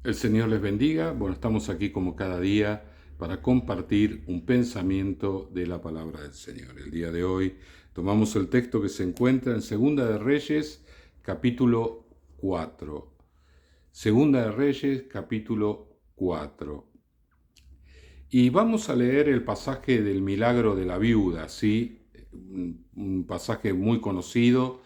El Señor les bendiga. Bueno, estamos aquí como cada día para compartir un pensamiento de la palabra del Señor. El día de hoy tomamos el texto que se encuentra en Segunda de Reyes, capítulo 4. Segunda de Reyes, capítulo 4. Y vamos a leer el pasaje del milagro de la viuda, ¿sí? Un pasaje muy conocido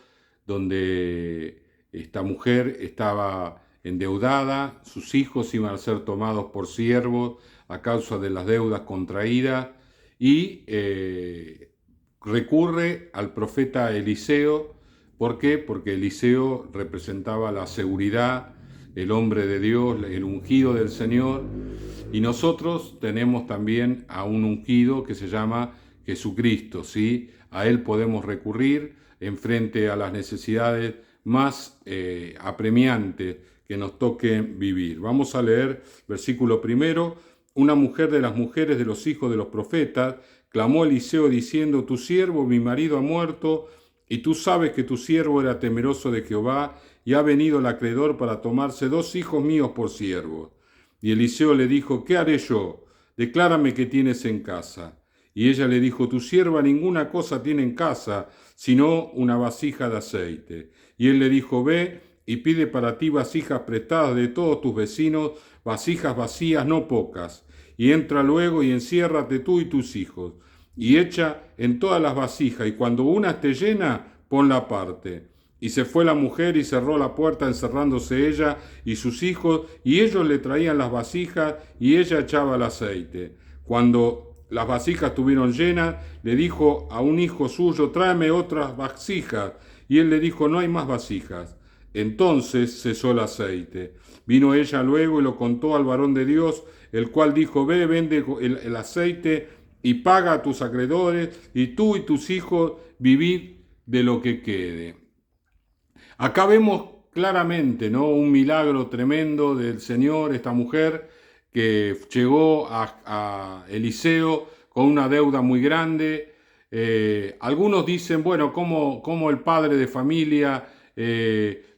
donde esta mujer estaba endeudada, sus hijos iban a ser tomados por siervos a causa de las deudas contraídas y recurre al profeta Eliseo. ¿Por qué? Porque Eliseo representaba la seguridad, el hombre de Dios, el ungido del Señor, y nosotros tenemos también a un ungido que se llama Jesucristo, ¿sí? A él podemos recurrir en frente a las necesidades más apremiantes que nos toquen vivir. Vamos a leer versículo primero. Una mujer de las mujeres de los hijos de los profetas clamó a Eliseo diciendo: tu siervo, mi marido, ha muerto, y tú sabes que tu siervo era temeroso de Jehová, y ha venido el acreedor para tomarse 2 hijos míos por siervos. Y Eliseo le dijo: ¿qué haré yo? Declárame qué tienes en casa. Y ella le dijo: tu sierva ninguna cosa tiene en casa, sino una vasija de aceite. Y él le dijo: ve y pide para ti vasijas prestadas de todos tus vecinos, vasijas vacías, no pocas. Y entra luego y enciérrate tú y tus hijos, y echa en todas las vasijas, y cuando una esté llena, ponla aparte. Y se fue la mujer y cerró la puerta, encerrándose ella y sus hijos, y ellos le traían las vasijas, y ella echaba el aceite. Cuando las vasijas estuvieron llenas, le dijo a un hijo suyo: tráeme otras vasijas. Y él le dijo: no hay más vasijas. Entonces cesó el aceite. Vino ella luego y lo contó al varón de Dios, el cual dijo: ve, vende el aceite y paga a tus acreedores, y tú y tus hijos vivid de lo que quede. Acá vemos claramente, ¿no?, un milagro tremendo del Señor, esta mujer que llegó a Eliseo con una deuda muy grande. Algunos dicen, bueno, ¿cómo el padre de familia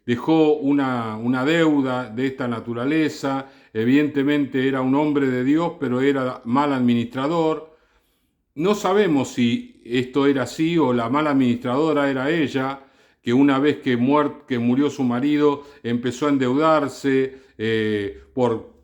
dejó una deuda de esta naturaleza? Evidentemente era un hombre de Dios, pero era mal administrador. No sabemos si esto era así o la mala administradora era ella, que una vez que murió su marido empezó a endeudarse.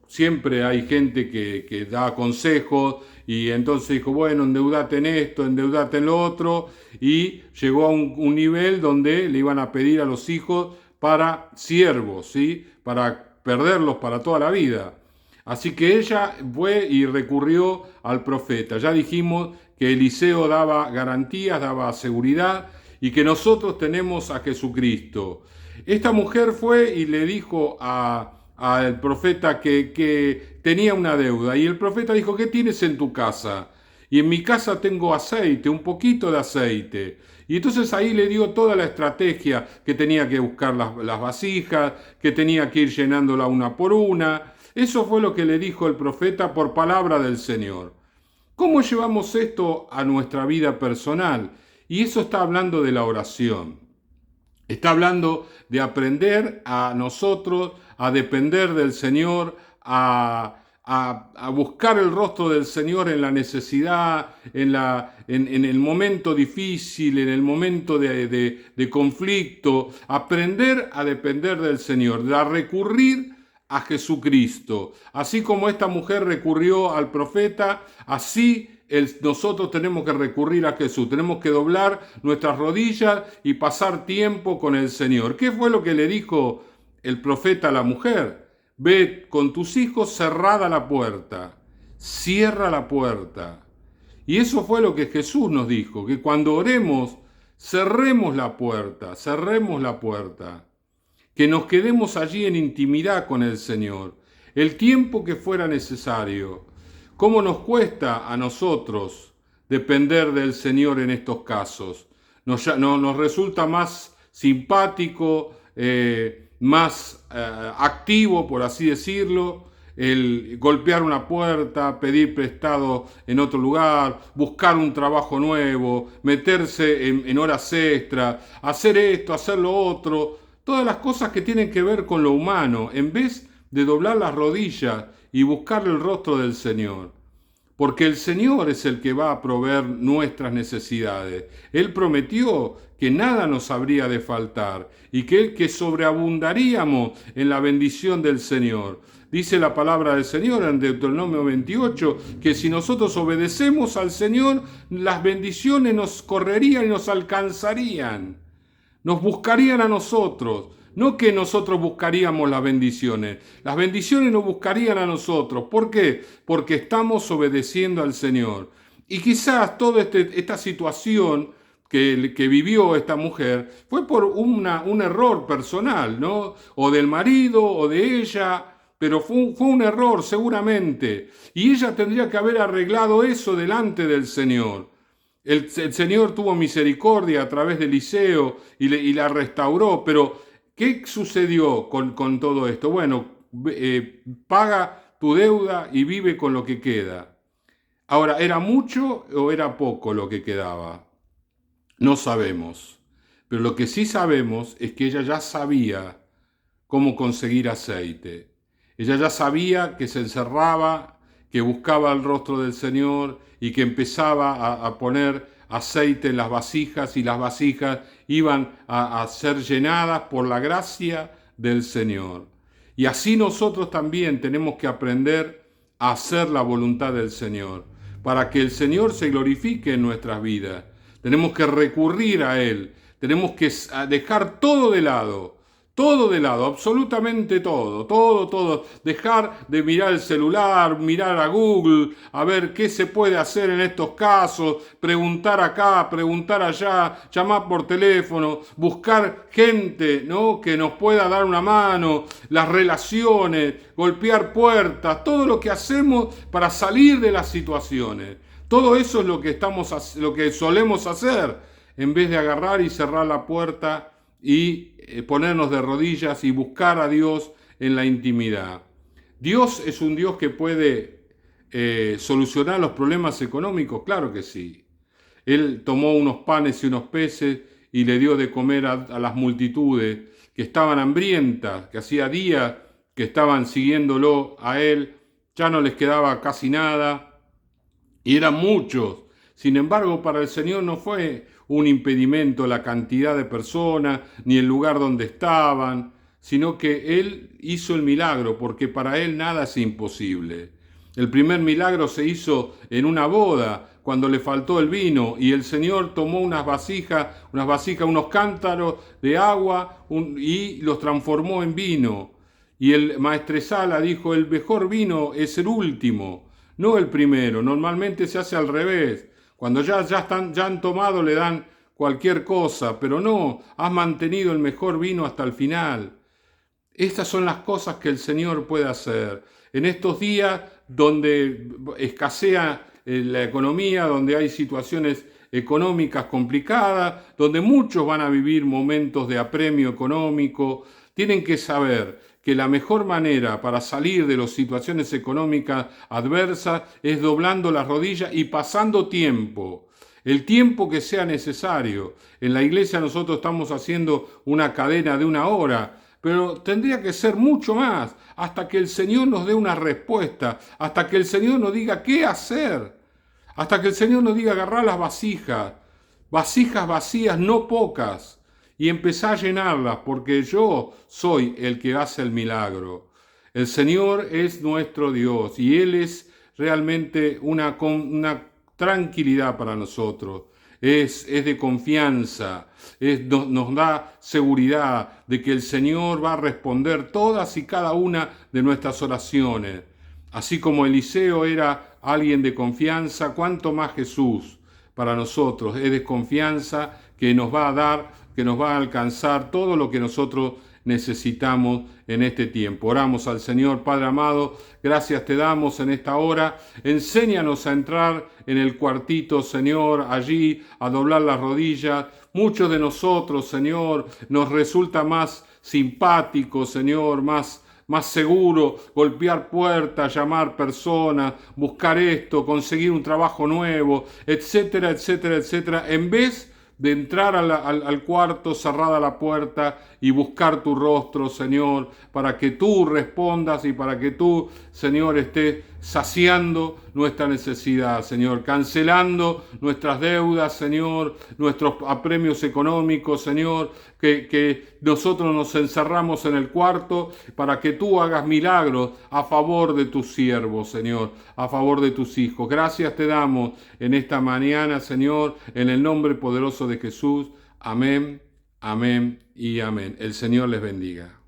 Siempre hay gente que da consejos, y entonces dijo: bueno, endeudate en esto, endeudate en lo otro, y llegó a un nivel donde le iban a pedir a los hijos para siervos, ¿sí?, para perderlos para toda la vida. Así que ella fue y recurrió al profeta. Ya dijimos que Eliseo daba garantías, daba seguridad, y que nosotros tenemos a Jesucristo. Esta mujer fue y le dijo al profeta que tenía una deuda, y el profeta dijo: ¿qué tienes en tu casa? Y en mi casa tengo aceite, un poquito de aceite. Y entonces ahí le dio toda la estrategia, que tenía que buscar las vasijas, que tenía que ir llenándola una por una. Eso fue lo que le dijo el profeta por palabra del Señor. ¿Cómo llevamos esto a nuestra vida personal? Y eso está hablando de la oración. Está hablando de aprender a nosotros a depender del Señor, a buscar el rostro del Señor en la necesidad, en el momento difícil, en el momento de conflicto. Aprender a depender del Señor, a recurrir a Jesucristo. Así como esta mujer recurrió al profeta, así nosotros tenemos que recurrir a Jesús. Tenemos que doblar nuestras rodillas y pasar tiempo con el Señor. ¿Qué fue lo que le dijo el profeta a la mujer? Ve con tus hijos, cerrada la puerta, cierra la puerta. Y eso fue lo que Jesús nos dijo, que cuando oremos, cerremos la puerta, que nos quedemos allí en intimidad con el Señor, el tiempo que fuera necesario. ¿Cómo nos cuesta a nosotros depender del Señor en estos casos? Nos resulta más simpático, más activo, por así decirlo, el golpear una puerta, pedir prestado en otro lugar, buscar un trabajo nuevo, meterse en horas extras, hacer esto, hacer lo otro, todas las cosas que tienen que ver con lo humano, en vez de doblar las rodillas y buscar el rostro del Señor. Porque el Señor es el que va a proveer nuestras necesidades. Él prometió que nada nos habría de faltar y que sobreabundaríamos en la bendición del Señor. Dice la palabra del Señor en Deuteronomio 28 que si nosotros obedecemos al Señor, las bendiciones nos correrían y nos alcanzarían. Nos buscarían a nosotros. No que nosotros buscaríamos las bendiciones nos buscarían a nosotros. ¿Por qué? Porque estamos obedeciendo al Señor. Y quizás toda esta situación que vivió esta mujer fue por un error personal, ¿no? O del marido o de ella, pero fue un error seguramente. Y ella tendría que haber arreglado eso delante del Señor. El Señor tuvo misericordia a través de Eliseo y la restauró, pero ¿qué sucedió con todo esto? Bueno, paga tu deuda y vive con lo que queda. Ahora, ¿era mucho o era poco lo que quedaba? No sabemos. Pero lo que sí sabemos es que ella ya sabía cómo conseguir aceite. Ella ya sabía que se encerraba, que buscaba el rostro del Señor y que empezaba a poner aceite en las vasijas y las vasijas iban a ser llenadas por la gracia del Señor. Y así nosotros también tenemos que aprender a hacer la voluntad del Señor, para que el Señor se glorifique en nuestras vidas. Tenemos que recurrir a Él, tenemos que dejar todo de lado, absolutamente todo. Dejar de mirar el celular, mirar a Google, a ver qué se puede hacer en estos casos, preguntar acá, preguntar allá, llamar por teléfono, buscar gente, ¿no?, que nos pueda dar una mano, las relaciones, golpear puertas, todo lo que hacemos para salir de las situaciones. Todo eso es lo que solemos hacer, en vez de agarrar y cerrar la puerta y ponernos de rodillas y buscar a Dios en la intimidad. ¿Dios es un Dios que puede solucionar los problemas económicos? Claro que sí. Él tomó unos panes y unos peces y le dio de comer a las multitudes que estaban hambrientas, que hacía días que estaban siguiéndolo a Él, ya no les quedaba casi nada y eran muchos. Sin embargo, para el Señor no fue un impedimento la cantidad de personas ni el lugar donde estaban, sino que Él hizo el milagro, porque para Él nada es imposible. El primer milagro se hizo en una boda, cuando le faltó el vino, y el Señor tomó unas vasijas, unos cántaros de agua y los transformó en vino. Y el maestresala dijo, el mejor vino es el último, no el primero. Normalmente se hace al revés. Cuando ya han tomado le dan cualquier cosa, pero no, has mantenido el mejor vino hasta el final. Estas son las cosas que el Señor puede hacer. En estos días donde escasea la economía, donde hay situaciones económicas complicadas, donde muchos van a vivir momentos de apremio económico, tienen que saber que la mejor manera para salir de las situaciones económicas adversas es doblando las rodillas y pasando tiempo, el tiempo que sea necesario. En la iglesia nosotros estamos haciendo una cadena de 1 hora, pero tendría que ser mucho más, hasta que el Señor nos dé una respuesta, hasta que el Señor nos diga qué hacer, hasta que el Señor nos diga agarrar las vasijas vacías, no pocas, y empezá a llenarlas, porque yo soy el que hace el milagro. El Señor es nuestro Dios y Él es realmente una tranquilidad para nosotros. Es de confianza, nos da seguridad de que el Señor va a responder todas y cada una de nuestras oraciones. Así como Eliseo era alguien de confianza, cuánto más Jesús para nosotros es de confianza, que nos va a dar, que nos va a alcanzar todo lo que nosotros necesitamos en este tiempo. Oramos al Señor. Padre amado, gracias te damos en esta hora. Enséñanos a entrar en el cuartito, Señor, allí a doblar las rodillas. Muchos de nosotros, Señor, nos resulta más simpático, Señor, más seguro golpear puertas, llamar personas, buscar esto, conseguir un trabajo nuevo, etcétera, etcétera, etcétera, en vez de entrar al cuarto cerrada la puerta y buscar tu rostro, Señor, para que tú respondas y para que tú, Señor, estés saciando nuestra necesidad, Señor, cancelando nuestras deudas, Señor, nuestros apremios económicos, Señor, que nosotros nos encerramos en el cuarto para que tú hagas milagros a favor de tus siervos, Señor, a favor de tus hijos. Gracias te damos en esta mañana, Señor, en el nombre poderoso de Jesús. Amén, amén y amén. El Señor les bendiga.